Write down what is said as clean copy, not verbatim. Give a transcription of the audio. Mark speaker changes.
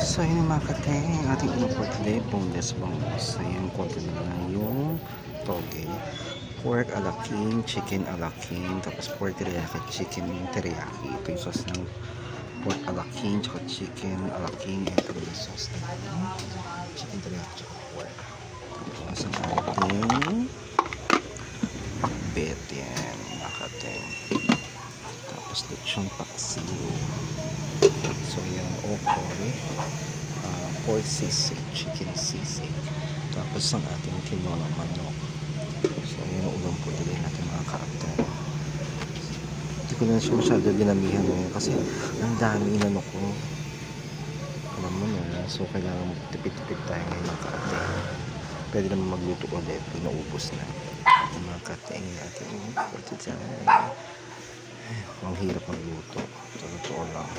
Speaker 1: So yun mga kateng, ating unang for today, boneless bangus. So yun, konti na lang yung toge. Pork ala king, chicken ala king, tapos pork teriyaki, chicken teriyaki. Ito yung sauce ng pork ala king, tsaka chicken ala king, ito yung sauce ng chicken teriyaki, tsaka pork. Tapos ang ating bet yan, mga kateng. Tapos lechon paksiw. So yan, okra, pork sisig, chicken sisig. Tapos ang ating tinolang manok. So yun ang ulam po today natin mga kapten. Hindi ko na siya masyado dinamihan ngayon kasi ang dami inano ko. Alam mo na, so kailangan tipid-tipid tayo ngayon mga kapten. Pwede naman magluto ulit pag naubos na. Mga kapten natin for today. Ang hirap magluto. Sa totoo lang.